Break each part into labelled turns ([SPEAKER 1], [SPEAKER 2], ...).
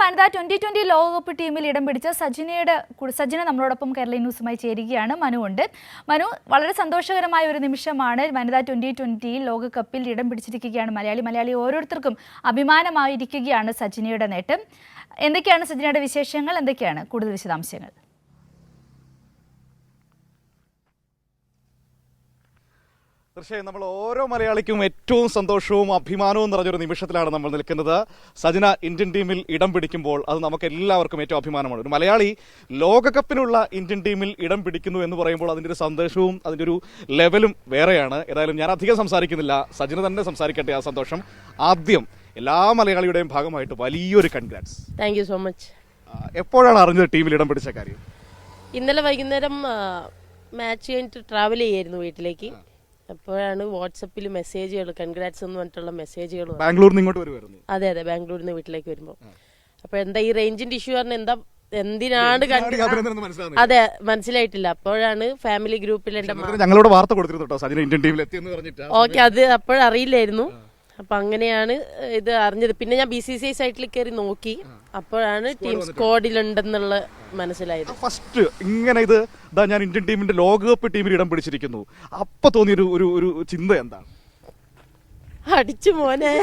[SPEAKER 1] വനിതാ 2020 ലോകകപ്പ് ടീമിൽ ഇടം പിടിച്ച സജിന നമ്മളോടൊപ്പം കേരള ന്യൂസുമായി ചേരുകയാണ്. മനുവുണ്ട്. മനു, വളരെ സന്തോഷകരമായ ഒരു നിമിഷമാണ്. വനിതാ 2020 ലോകകപ്പിൽ ഇടം പിടിച്ചിരിക്കുകയാണ് മലയാളി ഓരോരുത്തർക്കും അഭിമാനമായിരിക്കുകയാണ് സജിനയുടെ നേട്ടം. എന്തൊക്കെയാണ് സജിനയുടെ വിശേഷങ്ങൾ? എന്തൊക്കെയാണ് കൂടുതൽ വിശദാംശങ്ങൾ?
[SPEAKER 2] തീർച്ചയായും നമ്മൾ ഓരോ മലയാളിക്കും ഏറ്റവും സന്തോഷവും അഭിമാനവും നിറഞ്ഞൊരു നിമിഷത്തിലാണ് നമ്മൾ നിൽക്കുന്നത്. സജിന ഇന്ത്യൻ ടീമിൽ ഇടം പിടിക്കുമ്പോൾ അത് നമുക്ക് എല്ലാവർക്കും ഏറ്റവും അഭിമാനമാണ്. ഒരു മലയാളി ലോകകപ്പിനുള്ള ഇന്ത്യൻ ടീമിൽ ഇടം പിടിക്കുന്നു എന്ന് പറയുമ്പോൾ അതിൻ്റെ ഒരു സന്തോഷവും അതിൻ്റെ ഒരു ലെവലും വേറെയാണ്. ഏതായാലും ഞാൻ അധികം സംസാരിക്കുന്നില്ല, സജിന തന്നെ സംസാരിക്കട്ടെ ആ സന്തോഷം. ആദ്യം എല്ലാ മലയാളിയുടെയും ഭാഗമായിട്ട് വലിയൊരു congrats.
[SPEAKER 3] Thank you so much.
[SPEAKER 2] എപ്പോഴാണ് അറിഞ്ഞത് ടീമിൽ ഇടം പിടിച്ച കാര്യം?
[SPEAKER 3] ഇന്നലെ വൈകുന്നേരം മാച്ച് കഴിഞ്ഞിട്ട് ട്രാവൽ ചെയ്യായിരുന്നു വീട്ടിലേക്ക്. അപ്പോഴാണ് വാട്സപ്പിൽ മെസ്സേജുകൾ, കൺഗ്രാറ്റ്സ് എന്ന് പറഞ്ഞിട്ടുള്ള മെസ്സേജുകൾ.
[SPEAKER 2] ബാംഗ്ലൂരിൽ നിന്ന് ഇങ്ങോട്ട് വരുമായിരുന്നു?
[SPEAKER 3] അതെ, ബാംഗ്ലൂരിൽ നിന്ന് വീട്ടിലേക്ക് വരുമ്പോൾ. അപ്പൊ എന്താ ഈ റേഞ്ചിന്റെ ഇഷ്യൂ പറഞ്ഞ എന്തിനാണ് അതെ മനസ്സിലായിട്ടില്ല. അപ്പോഴാണ് ഫാമിലി ഗ്രൂപ്പിൽ
[SPEAKER 2] ഞങ്ങളോട് വാർത്ത കൊടുത്തിരുന്നു സജിന ഇന്ത്യൻ ടീമിൽ എത്തിയെന്ന് പറഞ്ഞിട്ട്.
[SPEAKER 3] ഓക്കെ, അത് അപ്പോഴറിയില്ലായിരുന്നു. അപ്പൊ അങ്ങനെയാണ് ഇത് അറിഞ്ഞത്. പിന്നെ ഞാൻ BCCI സൈറ്റിൽ കയറി നോക്കി, അപ്പോഴാണ് ടീം സ്ക്വാഡിലുണ്ടെന്നുള്ള മനസ്സിലായത്.
[SPEAKER 2] ഫസ്റ്റ് ഇങ്ങനെ ഞാൻ ഇന്ത്യൻ ടീമിന്റെ ലോകകപ്പ് ടീമിൽ ഇടം പിടിച്ചിരിക്കുന്നു, അപ്പൊ തോന്നിയൊരു ഒരു ചിന്ത എന്താണ്?
[SPEAKER 3] അടിച്ചു മോനെ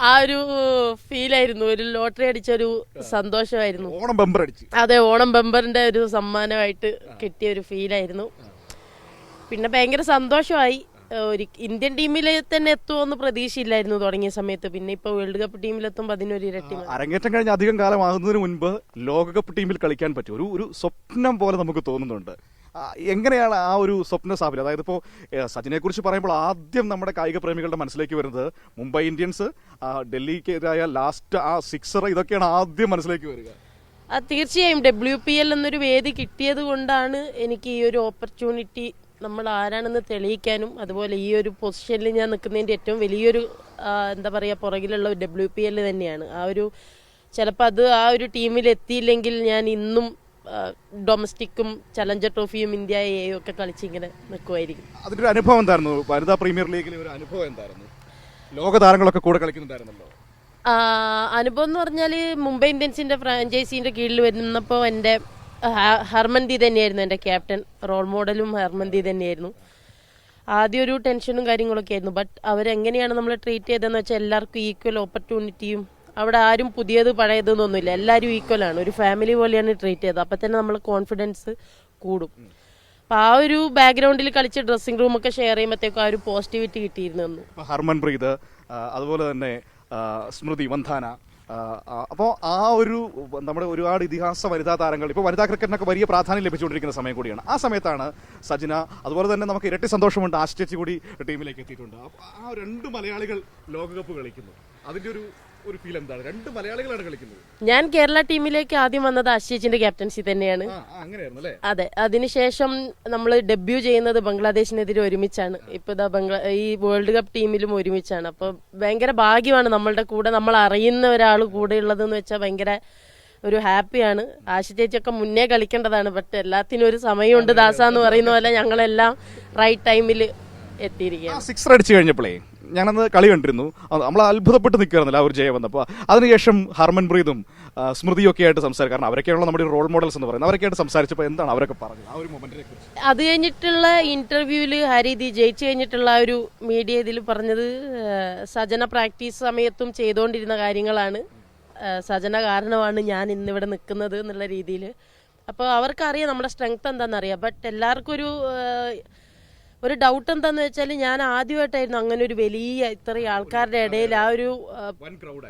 [SPEAKER 3] ആ ഒരു ഫീലായിരുന്നു. ഒരു ലോട്ടറി അടിച്ച ഒരു സന്തോഷമായിരുന്നു.
[SPEAKER 2] ഓണം ബമ്പർ അടിച്ചു.
[SPEAKER 3] അതെ, ഓണം ബമ്പറിന്റെ ഒരു സമ്മാനമായിട്ട് കിട്ടിയ ഒരു ഫീലായിരുന്നു. പിന്നെ ഭയങ്കര സന്തോഷമായി. ഒരു ഇന്ത്യൻ ടീമിൽ തന്നെ എത്തുമെന്ന് പ്രതീക്ഷയില്ലായിരുന്നു തുടങ്ങിയ സമയത്ത്. പിന്നെ ഇപ്പൊ വേൾഡ് കപ്പ് ടീമിലെത്തുമ്പോൾ അതിനൊരു ഇരട്ടി.
[SPEAKER 2] അരങ്ങേറ്റം കഴിഞ്ഞ് അധികം കാലമാകുന്നതിന് മുൻപ് ലോകകപ്പ് ടീമിൽ കളിക്കാൻ പറ്റും ഒരു സ്വപ്നം പോലെ നമുക്ക് തോന്നുന്നുണ്ട്. എങ്ങനെയാണ് ആ ഒരു സ്വപ്ന സാഫല്യം? അതായത് ഇപ്പോൾ സജിനെ കുറിച്ച് പറയുമ്പോൾ ആദ്യം നമ്മുടെ കായിക പ്രേമികളുടെ മനസ്സിലേക്ക് വരുന്നത് മുംബൈ ഇന്ത്യൻസ്, ഡൽഹിക്കെതിരായ ലാസ്റ്റ് ആ സിക്സർ, ഇതൊക്കെയാണ് ആദ്യം മനസ്സിലേക്ക് വരിക.
[SPEAKER 3] തീർച്ചയായും WPL എന്നൊരു വേദി കിട്ടിയത് കൊണ്ടാണ് എനിക്ക് ഈ ഒരു ഓപ്പർച്യൂണിറ്റി നമ്മൾ ആരാണെന്ന് തെളിയിക്കാനും, അതുപോലെ ഈ ഒരു പൊസിഷനിൽ ഞാൻ നിൽക്കുന്നതിൻ്റെ ഏറ്റവും വലിയൊരു എന്താ പറയുക പുറകിലുള്ള WPL തന്നെയാണ്. ആ ഒരു ചിലപ്പോൾ അത് ആ ഒരു ടീമിൽ എത്തിയില്ലെങ്കിൽ ഞാൻ ഇന്നും ഡൊമസ്റ്റിക്കും ചലഞ്ചർ ട്രോഫിയും ഇന്ത്യ എയും ഒക്കെ കളിച്ചിങ്ങനെ നിൽക്കുമായിരിക്കും.
[SPEAKER 2] അതിൻ്റെ ഒരു അനുഭവം എന്തായിരുന്നു? വനിതാ പ്രീമിയർ ലീഗിലെ ഒരു അനുഭവം എന്തായിരുന്നു? ലോക താരങ്ങളൊക്കെ കൂടെ കളിക്കുന്നുണ്ടായിരുന്നല്ലോ.
[SPEAKER 3] അനുഭവം എന്ന് പറഞ്ഞാൽ മുംബൈ ഇന്ത്യൻസിന്റെ ഫ്രാഞ്ചൈസിന്റെ കീഴിൽ വരുന്നപ്പോൾ എൻ്റെ ഹർമൻദീപ് തന്നെയായിരുന്നു എൻ്റെ ക്യാപ്റ്റൻ. റോൾ മോഡലും ഹർമൻദീപ് തന്നെയായിരുന്നു. ആദ്യം ഒരു ടെൻഷനും കാര്യങ്ങളൊക്കെ ആയിരുന്നു. ബട്ട് അവരെങ്ങനെയാണ് നമ്മളെ ട്രീറ്റ് ചെയ്തതെന്ന് വെച്ചാൽ എല്ലാവർക്കും ഈക്വൽ ഓപ്പർച്യൂണിറ്റിയും, അവിടെ ആരും പുതിയത് പഴയതെന്നൊന്നുമില്ല, എല്ലാവരും ഈക്വലാണ്. ഒരു ഫാമിലി പോലെയാണ് ട്രീറ്റ് ചെയ്തത്. അപ്പം തന്നെ നമ്മൾ കോൺഫിഡൻസ് കൂടും. അപ്പം ആ ഒരു ബാക്ക്ഗ്രൗണ്ടിൽ കളിച്ച് ഡ്രസ്സിംഗ് റൂമൊക്കെ ഷെയർ ചെയ്യുമ്പോഴത്തേക്കും ആ ഒരു പോസിറ്റിവിറ്റി കിട്ടിയിരുന്നു.
[SPEAKER 2] ഹർമൻപ്രീത്, അതുപോലെ തന്നെ സ്മൃതി മന്ധാന, അപ്പോൾ ആ ഒരു നമ്മുടെ ഒരുപാട് ഇതിഹാസ വനിതാ താരങ്ങൾ ഇപ്പോൾ വനിതാ ക്രിക്കറ്റിനൊക്കെ വലിയ പ്രാധാന്യം ലഭിച്ചുകൊണ്ടിരിക്കുന്ന സമയം കൂടിയാണ്. ആ സമയത്താണ് സജിന, അതുപോലെ തന്നെ നമുക്ക് ഇരട്ടി സന്തോഷമുണ്ട് ആശ്ചേച്ചി കൂടി ടീമിലേക്ക് എത്തിയിട്ടുണ്ട്. ആ രണ്ട് മലയാളികൾ ലോകകപ്പ് കളിക്കുന്നു, അതിന്റെ ഒരു ഫീൽ എന്താണ്? രണ്ട് മലയാളികളാണ് കളിക്കുന്നത്.
[SPEAKER 3] ഞാൻ കേരള ടീമിലേക്ക് ആദ്യം വന്നത് ആശ്ചേച്ചിന്റെ ക്യാപ്റ്റൻസി തന്നെയാണ്. അതെ, അതിനുശേഷം നമ്മൾ ഡെബ്യൂ ചെയ്യുന്നത് ബംഗ്ലാദേശിനെതിരെ ഒരുമിച്ചാണ്. ഇപ്പൊ ഈ വേൾഡ് കപ്പ് ടീമിലും ഒരുമിച്ചാണ്. അപ്പൊ ഭയങ്കര ഭാഗ്യമാണ് നമ്മളുടെ കൂടെ നമ്മൾ അറിയുന്ന ഒരാൾ കൂടെ ഉള്ളതെന്ന് വെച്ചാൽ ഭയങ്കര ഒരു ഹാപ്പിയാണ്. ആശ ചേച്ചിയൊക്കെ മുന്നേ കളിക്കേണ്ടതാണ്, ബട്ട് എല്ലാത്തിനും ഒരു സമയമുണ്ട് ദാസ എന്ന് പറയുന്ന പോലെ ഞങ്ങളെല്ലാം റൈറ്റ് ടൈമിൽ എത്തിയിരിക്കുകയാണ്.
[SPEAKER 2] സിക്സർ അടിച്ചു കഴിഞ്ഞപ്പോഴേ ഞാനന്ന് കളി കണ്ടിരുന്നു, നമ്മൾ അത്ഭുതപ്പെട്ട് നിൽക്കുന്നില്ല ആ ഒരു ജയം വന്നപ്പോൾ. അതിനുശേഷം ഹർമൻപ്രീതും സ്മൃതിയും ഒക്കെ ആയിട്ട് സംസാരിക്കും, കാരണം അവരൊക്കെയാണല്ലോ നമ്മുടെ റോൾ മോഡൽസ് എന്ന് പറയുന്നത്. അവരൊക്കെയായിട്ട് സംസാരിച്ചപ്പോൾ എന്താണ് അവരൊക്കെ പറഞ്ഞത് ആ ഒരു മൊമെന്റിനെ കുറിച്ച്?
[SPEAKER 3] അത് കഴിഞ്ഞിട്ടുള്ള ഇന്റർവ്യൂവിൽ ഹരിതി ജയിച്ചു കഴിഞ്ഞിട്ടുള്ള ആ ഒരു മീഡിയ ഇതിൽ പറഞ്ഞത് സജന പ്രാക്ടീസ് സമയത്തും ചെയ്തുകൊണ്ടിരുന്ന കാര്യങ്ങളാണ്, സജന കാരണമാണ് ഞാൻ ഇന്നിവിടെ നിൽക്കുന്നത് എന്നുള്ള രീതിയിൽ. അപ്പോൾ അവർക്കറിയാം നമ്മുടെ സ്ട്രെങ്ത് എന്താണെന്നറിയാം. ബട്ട് എല്ലാവർക്കും ഒരു ഡൗട്ട് എന്താന്ന് വെച്ചാൽ ഞാൻ ആദ്യമായിട്ടായിരുന്നു അങ്ങനെ ഒരു വലിയ ഇത്രയും ആൾക്കാരുടെ ഇടയിൽ ആ ഒരു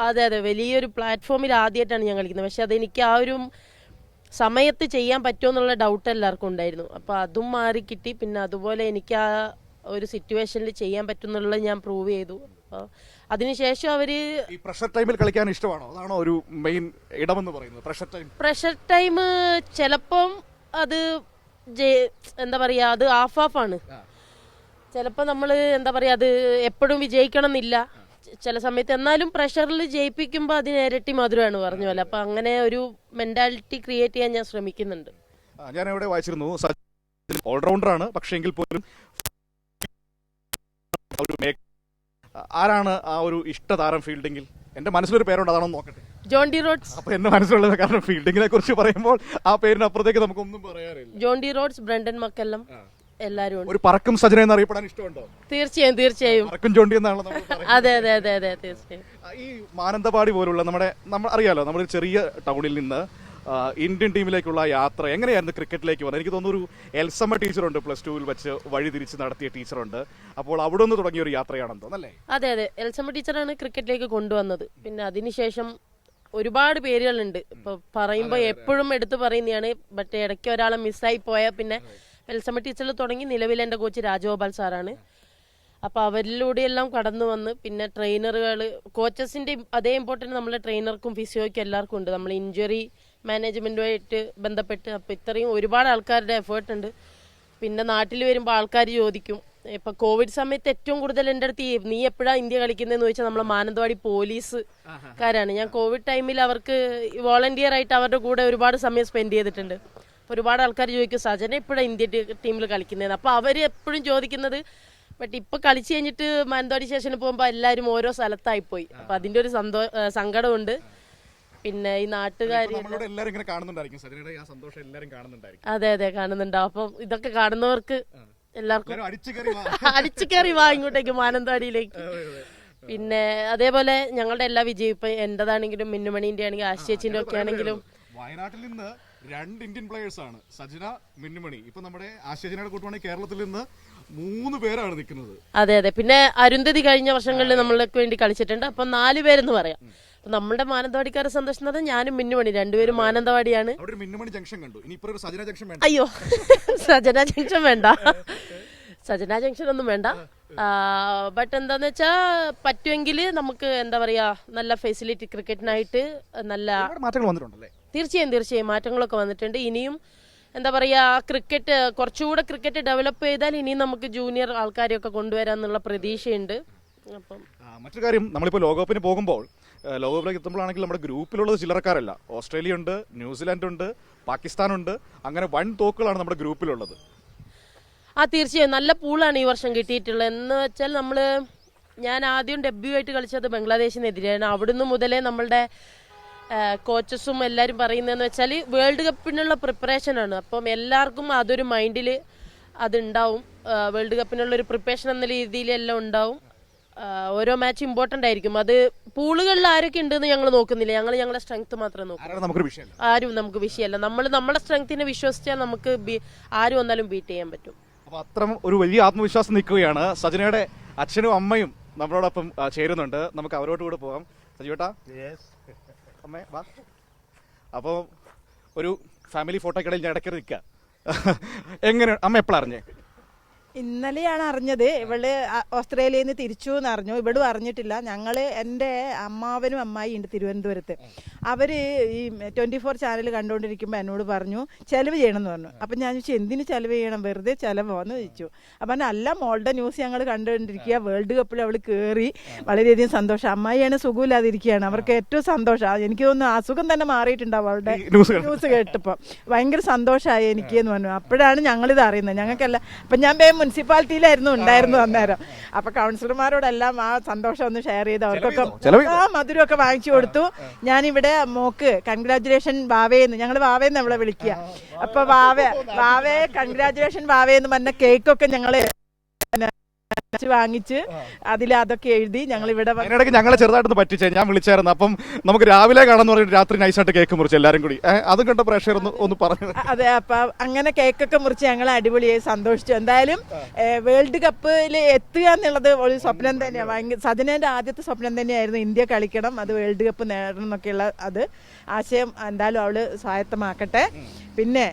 [SPEAKER 3] അതെ വലിയൊരു പ്ലാറ്റ്ഫോമിൽ ആദ്യമായിട്ടാണ് ഞാൻ കളിക്കുന്നത്. പക്ഷെ അതെനിക്ക് ആ ഒരു സമയത്ത് ചെയ്യാൻ പറ്റുമോ എന്നുള്ള ഡൗട്ട് എല്ലാവർക്കും ഉണ്ടായിരുന്നു. അപ്പോൾ അതും മാറി കിട്ടി. പിന്നെ അതുപോലെ എനിക്ക് ആ ഒരു സിറ്റുവേഷനിൽ ചെയ്യാൻ പറ്റുന്നുള്ളത് ഞാൻ പ്രൂവ് ചെയ്തു. അപ്പോൾ അതിനുശേഷം അവര്
[SPEAKER 2] പ്രഷർ ടൈമിൽ കളിക്കാൻ ഇഷ്ടമാണോ? അതാണോ ഒരു മെയിൻ ഇടമെന്ന് പറയുന്നത്?
[SPEAKER 3] പ്രഷർ ടൈം ചിലപ്പം അത് എന്താ പറയാ, അത് ഹാഫ് ആണ്. ചിലപ്പോൾ നമ്മൾ എന്താ പറയുക, അത് എപ്പോഴും വിജയിക്കണം എന്നില്ല ചില സമയത്ത്. എന്നാലും പ്രഷറിൽ ജയിപ്പിക്കുമ്പോൾ അതിന് ഇരട്ടി മധുരമാണ് പറഞ്ഞ പോലെ. അപ്പം അങ്ങനെ ഒരു മെന്റാലിറ്റി ക്രിയേറ്റ് ചെയ്യാൻ ഞാൻ ശ്രമിക്കുന്നുണ്ട്.
[SPEAKER 2] ഞാൻ എവിടെ വായിച്ചിരുന്നു, ഓൾറൗണ്ടറാണ്, പക്ഷേ എങ്കിൽ പോലും ആരാണ് ആ ഒരു ഇഷ്ടതാരം ഫീൽഡിങ്ങിൽ? എന്റെ മനസ്സിലൊരു പേരുണ്ട്, അതാണെന്ന് നോക്കട്ടെ.
[SPEAKER 3] Jonty Rhodes.
[SPEAKER 2] അപ്പൊ എന്റെ മനസ്സിലുള്ളത്, കാരണം ഫീൽഡിങ്ങിനെ കുറിച്ച് പറയുമ്പോൾ ആ പേരിന് അപ്പുറത്തേക്ക് നമുക്കൊന്നും പറയാറില്ല.
[SPEAKER 3] ജോൺ ഡി റോഡ്സ്, ബ്രണ്ടൻ മക്കെല്ലാം എല്ലാരും ഉണ്ട്.
[SPEAKER 2] ഒരു പറക്കും സജന എന്ന് അറിയപ്പെടാൻ ഇഷ്ടമുണ്ടോ?
[SPEAKER 3] തീർച്ചയായും.
[SPEAKER 2] പറക്കും ജോണ്ടി എന്നാണല്ലോ നമ്മൾ പറയുന്നത്.
[SPEAKER 3] അതെ തീർച്ചയായും.
[SPEAKER 2] ഈ മാനന്തവാടി പോലുള്ള നമ്മൾ അറിയാലോ, നമ്മുടെ ചെറിയ ടൗണിൽ നിന്ന് ഇന്ത്യൻ ടീമിലേക്കുള്ള യാത്ര എങ്ങനെയായിരുന്നു ക്രിക്കറ്റിലേക്ക് വന്നത്? എനിക്ക് തോന്നുന്നു ഒരു എൽസമ്മ ടീച്ചറുണ്ട്, +2 വെച്ച് വഴി തിരിച്ച് നടത്തിയ ടീച്ചറുണ്ട്. അപ്പോൾ അവിടെ നിന്ന് തുടങ്ങിയ ഒരു യാത്രയാണെന്ന് തോന്നല്ലേ?
[SPEAKER 3] അതെ എൽസമ്മ ടീച്ചറാണ് ക്രിക്കറ്റിലേക്ക് കൊണ്ടുവന്നത്. പിന്നെ അതിനുശേഷം ഒരുപാട് പേരുകളുണ്ട്. ഇപ്പൊ പറയുമ്പോ എപ്പോഴും എടുത്തു പറയുന്നതാണ്. ബട്ട് ഇടയ്ക്ക് ഒരാളെ മിസ്സായി പോയാൽ പിന്നെ എൽസമ്മ ടീച്ചറിൽ തുടങ്ങി നിലവിൽ എൻ്റെ കോച്ച് രാജഗോപാൽ സാറാണ്. അപ്പൊ അവരിലൂടെയെല്ലാം കടന്നു വന്ന് പിന്നെ ട്രെയിനറുകൾ, കോച്ചസിന്റെ അതേ ഇമ്പോർട്ടൻറ്റ് നമ്മളെ ട്രെയിനർക്കും ഫിസിയോയ്ക്കും എല്ലാവർക്കും ഉണ്ട്. നമ്മൾ ഇഞ്ചുറി മാനേജ്മെന്റുമായിട്ട് ബന്ധപ്പെട്ട് അപ്പൊ ഇത്രയും ഒരുപാട് ആൾക്കാരുടെ എഫേർട്ട് ഉണ്ട്. പിന്നെ നാട്ടിൽ വരുമ്പോൾ ആൾക്കാർ ചോദിക്കും, ഇപ്പൊ കോവിഡ് സമയത്ത് ഏറ്റവും കൂടുതൽ എൻ്റെ അടുത്ത് നീ എപ്പോഴാ ഇന്ത്യ കളിക്കുന്നതെന്ന് ചോദിച്ചാൽ നമ്മളെ മാനന്തവാടി പോലീസുകാരാണ്. ഞാൻ കോവിഡ് ടൈമിൽ അവർക്ക് വോളണ്ടിയർ ആയിട്ട് അവരുടെ കൂടെ ഒരുപാട് സമയം സ്പെൻഡ് ചെയ്തിട്ടുണ്ട്. ഒരുപാട് ആൾക്കാർ ചോദിക്കും സജന എപ്പോഴാണ് ഇന്ത്യ ടീമിൽ കളിക്കുന്നതെന്ന്. അപ്പൊ അവര് എപ്പോഴും ചോദിക്കുന്നത്, ബട്ട് ഇപ്പൊ കളിച്ചു കഴിഞ്ഞിട്ട് മാനന്തവാടി സ്റ്റേഷനിൽ പോകുമ്പോൾ എല്ലാവരും ഓരോ സ്ഥലത്തായി പോയി. അപ്പൊ അതിന്റെ ഒരു സങ്കടമുണ്ട്. പിന്നെ ഈ നാട്ടുകാർ അതെ കാണുന്നുണ്ടാവും. അപ്പം ഇതൊക്കെ കാണുന്നവർക്ക് എല്ലാവർക്കും അടിച്ചു കയറി വാ ഇങ്ങോട്ടേക്ക് മാനന്തവാടിയിലേക്ക്. പിന്നെ അതേപോലെ ഞങ്ങളുടെ എല്ലാ വിജയം, ഇപ്പൊ എന്റേതാണെങ്കിലും മിന്നുമണീന്റെ ആണെങ്കിലും ആശേച്ചിന്റെ ഒക്കെ ആണെങ്കിലും
[SPEAKER 2] വയനാട്ടിൽ നിന്ന് 2 ഇന്ത്യൻ പ്ലേയേഴ്സ് ആണ്, സജന, മിന്നുമണി. ഇപ്പൊ നമ്മുടെ ആശേച്ചിനോട് കൂട്ടുവാണെങ്കിൽ കേരളത്തിൽ നിന്ന് 3 പേരാണ് നിൽക്കുന്നത്.
[SPEAKER 3] അതെ പിന്നെ അരുന്ധതി കഴിഞ്ഞ വർഷങ്ങളിൽ നമ്മൾക്ക് വേണ്ടി കളിച്ചിട്ടുണ്ട്. അപ്പൊ 4 പേരെന്ന് പറയാം. അപ്പൊ നമ്മുടെ മാനന്തവാടിക്കാരെ സന്തോഷിക്കുന്നത് ഞാനും മിന്നുമണി രണ്ടുപേരും മാനന്തവാടിയാണ്.
[SPEAKER 2] മിന്നുമണി ജംഗ്ഷൻ കണ്ടു. ഇനി ഇപ്പൊ സജന ജംഗ്ഷൻ വേണ്ട.
[SPEAKER 3] അയ്യോ സജന ജംഗ്ഷൻ വേണ്ട, സജന ജംഗ്ഷൻ ഒന്നും വേണ്ട. ബട്ട് എന്താന്ന് വെച്ചാ പറ്റുമെങ്കിൽ നമുക്ക് എന്താ പറയാ നല്ല ഫെസിലിറ്റി ക്രിക്കറ്റിനായിട്ട് നല്ല
[SPEAKER 2] മാറ്റങ്ങൾ വന്നിട്ടുണ്ടല്ലേ?
[SPEAKER 3] തീർച്ചയായും മാറ്റങ്ങളൊക്കെ വന്നിട്ടുണ്ട്. ഇനിയും എന്താ പറയാ ക്രിക്കറ്റ് കുറച്ചുകൂടെ ക്രിക്കറ്റ് ഡെവലപ്പ് ചെയ്താൽ ഇനിയും നമുക്ക് ജൂനിയർ ആൾക്കാരെയൊക്കെ കൊണ്ടുവരാന്നുള്ള പ്രതീക്ഷയുണ്ട്. അപ്പം
[SPEAKER 2] മറ്റൊരു കാര്യം, നമ്മളിപ്പോൾ ലോകകപ്പിന് പോകുമ്പോൾ ലോകകപ്പിലേക്ക് എത്തുമ്പോഴാണെങ്കിൽ നമ്മുടെ ഗ്രൂപ്പിലുള്ളത് ചില്ലറക്കാരല്ല. ഓസ്ട്രേലിയ ഉണ്ട്, ന്യൂസിലാൻഡ് ഉണ്ട്, പാകിസ്ഥാൻ ഉണ്ട്. അങ്ങനെ വൻ തോക്കുകളാണ് നമ്മുടെ ഗ്രൂപ്പിലുള്ളത്.
[SPEAKER 3] തീർച്ചയായും നല്ല പൂളാണ് ഈ വർഷം കിട്ടിയിട്ടുള്ളത്. എന്ന് വെച്ചാൽ ഞാൻ ആദ്യം ഡെബ്യൂ ആയിട്ട് കളിച്ചത് ബംഗ്ലാദേശിനെതിരെയാണ്. അവിടുന്ന് മുതലേ നമ്മളുടെ കോച്ചസും എല്ലാവരും പറയുന്നതെന്ന് വെച്ചാൽ വേൾഡ് കപ്പിനുള്ള പ്രിപ്പറേഷനാണ്. അപ്പം എല്ലാവർക്കും അതൊരു മൈൻഡിൽ അതുണ്ടാവും. വേൾഡ് കപ്പിനുള്ളൊരു പ്രിപ്പറേഷൻ എന്ന രീതിയിൽ എല്ലാം ഉണ്ടാവും. ഓരോ മാച്ച് ഇമ്പോർട്ടൻ്റ് ആയിരിക്കും. അത് പൂളുകളിൽ ആരൊക്കെ ഉണ്ടെന്ന് ഞങ്ങൾ നോക്കുന്നില്ല. ഞങ്ങളുടെ സ്ട്രെങ്ത് മാത്രമേ നോക്കൂ. ആരും നമുക്ക് വിഷയമല്ല. നമ്മുടെ സ്ട്രെങ്ത്തിനെ വിശ്വസിച്ചാൽ നമുക്ക് ആരും വന്നാലും ബീറ്റ് ചെയ്യാൻ പറ്റും.
[SPEAKER 2] അപ്പൊ അത്തരം ഒരു വലിയ ആത്മവിശ്വാസം നിൽക്കുകയാണ്. സജനയുടെ അച്ഛനും അമ്മയും നമ്മളോടൊപ്പം ചേരുന്നുണ്ട്. നമുക്ക് അവരോട് കൂടെ പോകാം. സജീവേട്ടാ, അമ്മേ വാ. അപ്പോൾ ഒരു ഫാമിലി ഫോട്ടോക്കിടയിൽ ഞാൻ ഇടയ്ക്ക് നിൽക്കുക. എങ്ങനെ അമ്മ എപ്പോഴാണ് അറിഞ്ഞേ?
[SPEAKER 4] ഇന്നലെയാണ് അറിഞ്ഞത്. ഇവള് ഓസ്ട്രേലിയയിൽ നിന്ന് തിരിച്ചു എന്ന് അറിഞ്ഞു. ഇവളും അറിഞ്ഞിട്ടില്ല. എൻ്റെ അമ്മാവനും അമ്മായി ഉണ്ട് തിരുവനന്തപുരത്ത്. അവർ ഈ 24 ചാനൽ കണ്ടുകൊണ്ടിരിക്കുമ്പോൾ എന്നോട് പറഞ്ഞു ചെലവ് ചെയ്യണമെന്ന് പറഞ്ഞു. അപ്പം ഞാൻ ചോദിച്ചു എന്തിന് ചെലവ് ചെയ്യണം, വെറുതെ ചെലവോ എന്ന് ചോദിച്ചു. അപ്പം അല്ല, മോളുടെ ന്യൂസ് ഞങ്ങൾ കണ്ടുകൊണ്ടിരിക്കുക, വേൾഡ് കപ്പിൽ അവൾ കയറി, വളരെയധികം സന്തോഷം. അമ്മായിയാണ് സുഖമില്ലാതിരിക്കുകയാണ്, അവർക്ക് ഏറ്റവും സന്തോഷമാണ്. എനിക്ക് തോന്നുന്നു അസുഖം തന്നെ മാറിയിട്ടുണ്ടാവും അവളുടെ ന്യൂസ് കേട്ടപ്പോൾ. ഭയങ്കര സന്തോഷമായി എനിക്ക് എന്ന് പറഞ്ഞു. അപ്പോഴാണ് ഞങ്ങളിത് അറിയുന്നത്. ഞങ്ങൾക്കല്ല. അപ്പം ഞാൻ മുനിസിപ്പാലിറ്റിയിലായിരുന്നു ഉണ്ടായിരുന്നു അന്നേരം. അപ്പൊ കൗൺസിലർമാരോടെല്ലാം ആ സന്തോഷം ഒന്ന് ഷെയർ ചെയ്ത് അവർക്കൊക്കെ മധുരമൊക്കെ വാങ്ങിച്ചു കൊടുത്തു. ഞാനിവിടെ മോക്ക് കൺഗ്രാജുലേഷൻ വാവേന്ന്, ഞങ്ങൾ വാവേന്ന് അവളെ വിളിക്കുക. അപ്പൊ വാവേ കൺഗ്രാജുലേഷൻ വാവേന്ന് പറഞ്ഞ കേക്കൊക്കെ ഞങ്ങള് വാങ്ങിച്ച് അതിൽ അതൊക്കെ എഴുതി ഞങ്ങൾ ഇവിടെ
[SPEAKER 2] അതിനിടയ്ക്ക് ഞങ്ങളെ ചെറുതായിട്ടൊന്ന് പറ്റിച്ചേ. ഞാൻ വിളിച്ചായിരുന്നു. അപ്പം നമുക്ക് രാവിലെ കാണാന്ന് പറഞ്ഞിട്ട് രാത്രി നൈസായിട്ട് കേക്ക് മുറിച്ച് എല്ലാരും കൂടി. അതും കണ്ട പ്രേക്ഷകർ ഒന്ന് പറഞ്ഞു.
[SPEAKER 4] അതെ, അപ്പൊ അങ്ങനെ കേക്കൊക്കെ മുറിച്ച് ഞങ്ങൾ അടിപൊളിയായി സന്തോഷിച്ചു. എന്തായാലും വേൾഡ് കപ്പിൽ എത്തുക എന്നുള്ളത് ഒരു സ്വപ്നം തന്നെയാണ്. ഭയങ്കര സജനേന്റെ ആദ്യത്തെ സ്വപ്നം തന്നെയായിരുന്നു ഇന്ത്യ കളിക്കണം, അത് വേൾഡ് കപ്പ് നേടണം എന്നൊക്കെയുള്ള അത് ആശയം എന്തായാലും അവള് സ്വായത്തമാക്കട്ടെ. പിന്നെ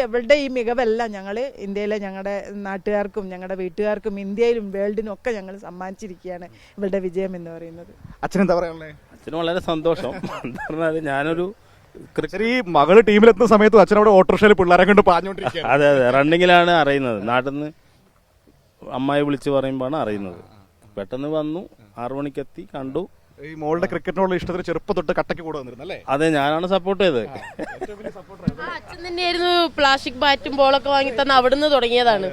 [SPEAKER 4] ഇവളുടെ ഈ മികവെല്ലാം ഞങ്ങൾ ഇന്ത്യയിലെ ഞങ്ങളുടെ നാട്ടുകാർക്കും ഞങ്ങളുടെ വീട്ടുകാർക്കും ഇന്ത്യയിലും വേൾഡിനും ഒക്കെ ഞങ്ങൾ സമ്മാനിച്ചിരിക്കുകയാണ് ഇവളുടെ വിജയം എന്ന് പറയുന്നത്.
[SPEAKER 2] അച്ഛനെന്താ പറയാനുള്ളത്?
[SPEAKER 5] അച്ഛന് വളരെ സന്തോഷം. എന്താ പറഞ്ഞാൽ ഞാനൊരു
[SPEAKER 2] ഈ മകള് ടീമിലെത്തുന്ന സമയത്ത് അച്ഛനവിടെ ഓട്ടോറിക്ഷയിൽ പിള്ളേരെ കൊണ്ട് പാഞ്ഞോണ്ടിരിക്കുക.
[SPEAKER 5] അതെ റണ്ണിങ്ങിലാണ് അറിയുന്നത്. നാട്ടിൽ നിന്ന് അമ്മായി വിളിച്ച് പറയുമ്പോഴാണ് അറിയുന്നത്. പെട്ടെന്ന് വന്നു, 6 മണിക്കെത്തി, കണ്ടു.
[SPEAKER 2] ഈ മോളുടെ ക്രിക്കറ്റിനോടുള്ള ഇഷ്ടത്തിന് ചെറുപ്പം തൊട്ട് കട്ടയ്ക്ക് കൂടെ വന്നിരുന്നല്ലേ?
[SPEAKER 5] അതെ, ഞാനാണ് സപ്പോർട്ട് ചെയ്തത്.
[SPEAKER 3] അച്ഛൻ തന്നെയായിരുന്നു പ്ലാസ്റ്റിക് ബാറ്റും ബോളൊക്കെ വാങ്ങി തന്നെ അവിടുന്ന് തുടങ്ങിയതാണ്.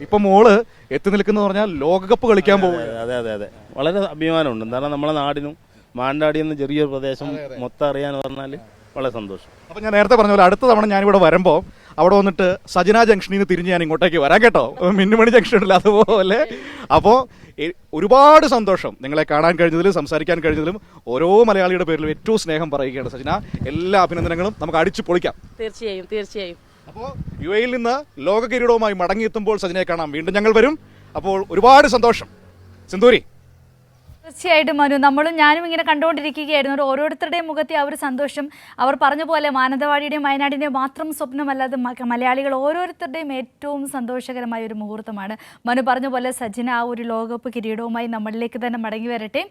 [SPEAKER 2] ഇപ്പൊ മോള് എത്തി നിൽക്കുന്ന പറഞ്ഞാൽ ലോകകപ്പ് കളിക്കാൻ പോകും.
[SPEAKER 5] അതെ അതെ അതെ വളരെ അഭിമാനമുണ്ട്. കാരണം നമ്മളെ നാടിനും മാനന്തവാടി എന്ന ചെറിയൊരു പ്രദേശം മൊത്തം അറിയാന്ന് പറഞ്ഞാൽ വളരെ സന്തോഷം.
[SPEAKER 2] അപ്പൊ ഞാൻ നേരത്തെ പറഞ്ഞ പോലെ അടുത്ത തവണ ഞാനിവിടെ വരുമ്പോൾ അവിടെ വന്നിട്ട് സജന ജംഗ്ഷനിൽ നിന്ന് തിരിഞ്ഞ് ഞാൻ ഇങ്ങോട്ടേക്ക് വരാം കേട്ടോ. മിന്നുമണി ജംഗ്ഷൻ ഉണ്ടല്ലോ അതുപോലെ. അപ്പോൾ ഒരുപാട് സന്തോഷം നിങ്ങളെ കാണാൻ കഴിഞ്ഞതിലും സംസാരിക്കാൻ കഴിഞ്ഞതിലും. ഓരോ മലയാളിയുടെ പേരിലും ഏറ്റവും സ്നേഹം പറയുകയാണ് സജന. എല്ലാ അഭിനന്ദനങ്ങളും. നമുക്ക് അടിച്ചു പൊളിക്കാം.
[SPEAKER 3] തീർച്ചയായും തീർച്ചയായും.
[SPEAKER 2] അപ്പോൾ യുഎയിൽ നിന്ന് ലോക കിരീടവുമായി മടങ്ങിയെത്തുമ്പോൾ സജനയെ കാണാം. വീണ്ടും ഞങ്ങൾ വരും. അപ്പോൾ ഒരുപാട് സന്തോഷം. സിന്ദൂരി.
[SPEAKER 1] തീർച്ചയായിട്ടും മനു, നമ്മളും ഞാനും ഇങ്ങനെ കണ്ടുകൊണ്ടിരിക്കുകയായിരുന്നു. ഓരോരുത്തരുടെയും മുഖത്തെ ആ ഒരു സന്തോഷം. അവർ പറഞ്ഞ പോലെ മാനന്തവാടിയുടെയും വയനാടിൻ്റെയും മാത്രം സ്വപ്നമല്ലാതെ മലയാളികൾ ഓരോരുത്തരുടെയും ഏറ്റവും സന്തോഷകരമായ ഒരു മുഹൂർത്തമാണ്. മനു പറഞ്ഞ പോലെ സജിന ആ ഒരു ലോകകപ്പ് കിരീടവുമായി നമ്മളിലേക്ക് തന്നെ മടങ്ങി വരട്ടെ.